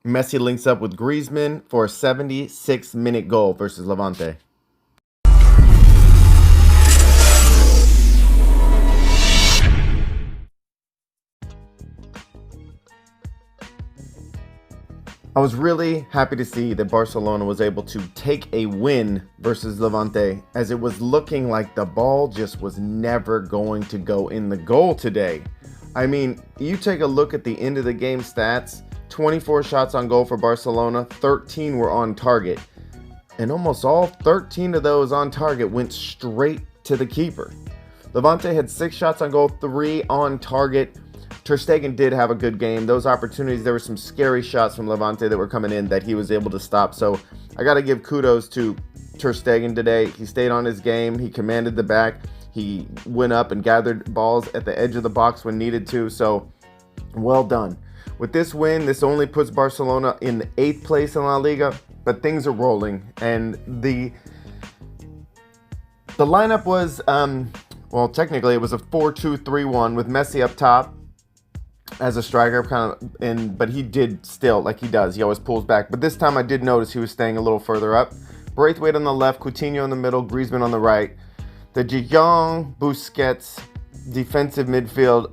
Messi links up with Griezmann for a 76-minute goal versus Levante. I was really happy to see that Barcelona was able to take a win versus Levante, as it was looking like the ball just was never going to go in the goal today. I mean, you take a look at the end of the game stats, 24 shots on goal for Barcelona, 13 were on target. And almost all 13 of those on target went straight to the keeper. Levante had 6 shots on goal, 3 on target. Ter Stegen did have a good game. Those opportunities, there were some scary shots from Levante that were coming in that he was able to stop. So I got to give kudos to Ter Stegen today. He stayed on his game. He commanded the back. He went up and gathered balls at the edge of the box when needed to. So well done. With this win, this only puts Barcelona in the 8th place in La Liga, but things are rolling. And the lineup was, well, technically it was a 4-2-3-1 with Messi up top as a striker, but he did still, like he does, he always pulls back. But this time I did notice he was staying a little further up. Braithwaite on the left, Coutinho in the middle, Griezmann on the right. The De Jong, Busquets defensive midfield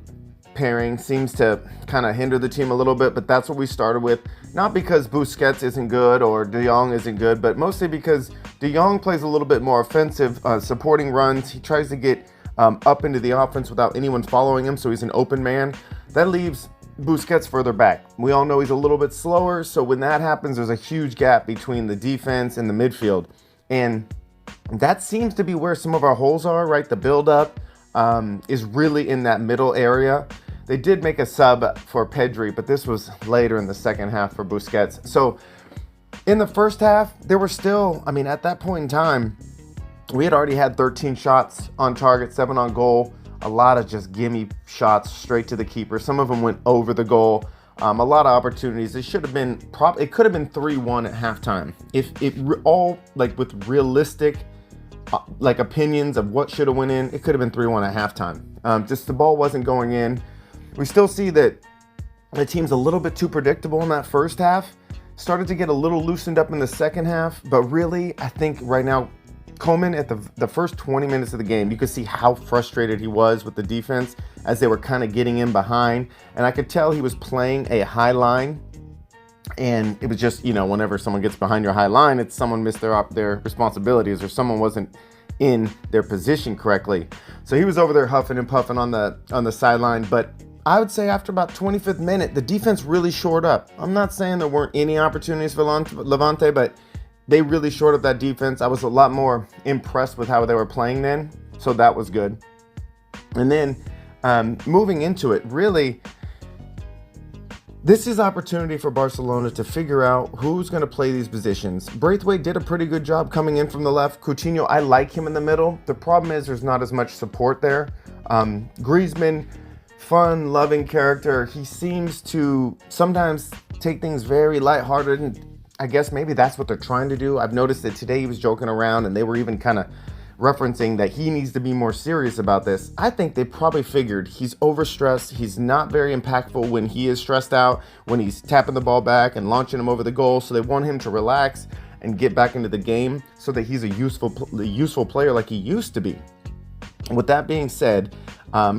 pairing seems to kind of hinder the team a little bit, but that's what we started with. Not because Busquets isn't good or De Jong isn't good, but mostly because De Jong plays a little bit more offensive, supporting runs. He tries to get up into the offense without anyone following him, so he's an open man. That leaves Busquets further back. We all know he's a little bit slower, so when that happens, there's a huge gap between the defense and the midfield. And that seems to be where some of our holes are, right? The build-up is really in that middle area. They did make a sub for Pedri, but this was later in the second half for Busquets. So in the first half, there were still, I mean, at that point in time, we had already had 13 shots on target, 7 on goal. A lot of just gimme shots straight to the keeper. Some of them went over the goal. A lot of opportunities. It should have been it could have been 3-1 at halftime. If it all, like, with realistic like opinions of what should have went in, it could have been 3-1 at halftime. Just the ball wasn't going in. We still see that the team's a little bit too predictable in that first half. Started to get a little loosened up in the second half, but really, I think right now, Coleman, at the first 20 minutes of the game, you could see how frustrated he was with the defense as they were kind of getting in behind. And I could tell he was playing a high line. And it was just, you know, whenever someone gets behind your high line, it's someone missed their responsibilities or someone wasn't in their position correctly. So he was over there huffing and puffing on the sideline. But I would say after about 25th minute, the defense really shored up. I'm not saying there weren't any opportunities for Levante, but they really shored up that defense. I was a lot more impressed with how they were playing then, so that was good. And then moving into it, really, this is opportunity for Barcelona to figure out who's going to play these positions. Braithwaite did a pretty good job coming in from the left. Coutinho, I like him in the middle. The problem is there's not as much support there. Griezmann, fun, loving character. He seems to sometimes take things very lighthearted, and I guess maybe that's what they're trying to do. I've noticed that today he was joking around and they were even kind of referencing that he needs to be more serious about this. I think they probably figured he's overstressed. He's not very impactful when he is stressed out, when he's tapping the ball back and launching him over the goal. So they want him to relax and get back into the game so that he's a useful player like he used to be. With that being said,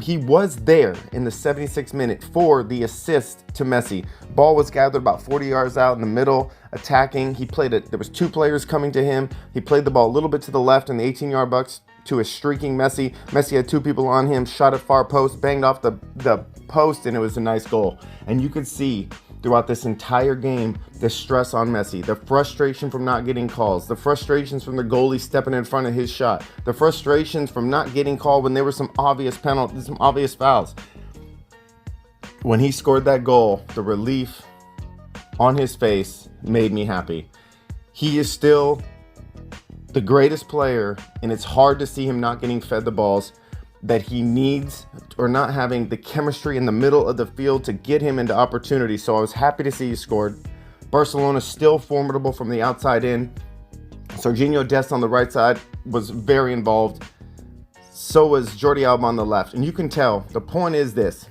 he was there in the 76th minute for the assist to Messi. Ball was gathered about 40 yards out in the middle, attacking. He played it. There was 2 players coming to him. He played the ball a little bit to the left in the 18-yard box to a streaking Messi. Messi had 2 people on him, shot at far post, banged off the post, and it was a nice goal. And you could see throughout this entire game the stress on Messi, the frustration from not getting calls, the frustrations from the goalie stepping in front of his shot, the frustrations from not getting called when there were some obvious penalties, some obvious fouls. When he scored that goal, the relief on his face made me happy. He is still the greatest player, and it's hard to see him not getting fed the balls that he needs, or not having the chemistry in the middle of the field to get him into opportunities. So I was happy to see he scored. Barcelona still formidable from the outside in. Serginho Dest on the right side was very involved. So was Jordi Alba on the left. And you can tell, the point is this: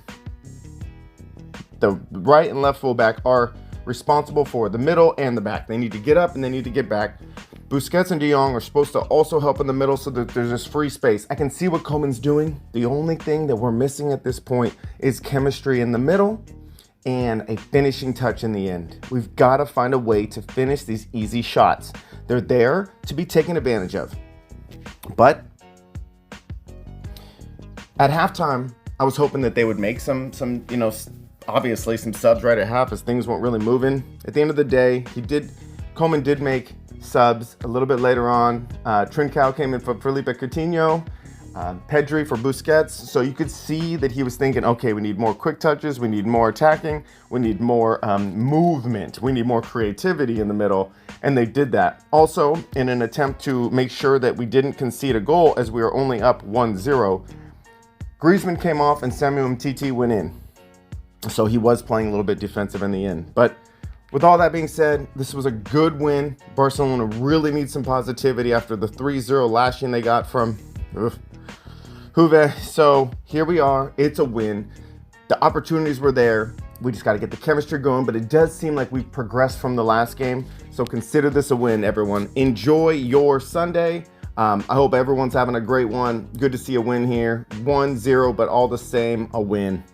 the right and left fullback are responsible for the middle and the back. They need to get up and they need to get back. Busquets and De Jong are supposed to also help in the middle so that there's this free space. I can see what Koeman's doing. The only thing that we're missing at this point is chemistry in the middle and a finishing touch in the end. We've got to find a way to finish these easy shots. They're there to be taken advantage of. But at halftime, I was hoping that they would make some, obviously some subs right at half as things weren't really moving. At the end of the day, Koeman did make subs a little bit later on. Trincao came in for Felipe Coutinho, Pedri for Busquets. So you could see that he was thinking, okay, we need more quick touches, we need more attacking, we need more movement, we need more creativity in the middle. And they did that. Also, in an attempt to make sure that we didn't concede a goal as we were only up 1-0, Griezmann came off and Samuel Umtiti went in. So he was playing a little bit defensive in the end. But with all that being said, this was a good win. Barcelona really needs some positivity after the 3-0 lashing they got from Juve. So here we are. It's a win. The opportunities were there. We just got to get the chemistry going. But it does seem like we've progressed from the last game. So consider this a win, everyone. Enjoy your Sunday. I hope everyone's having a great one. Good to see a win here. 1-0, but all the same, a win.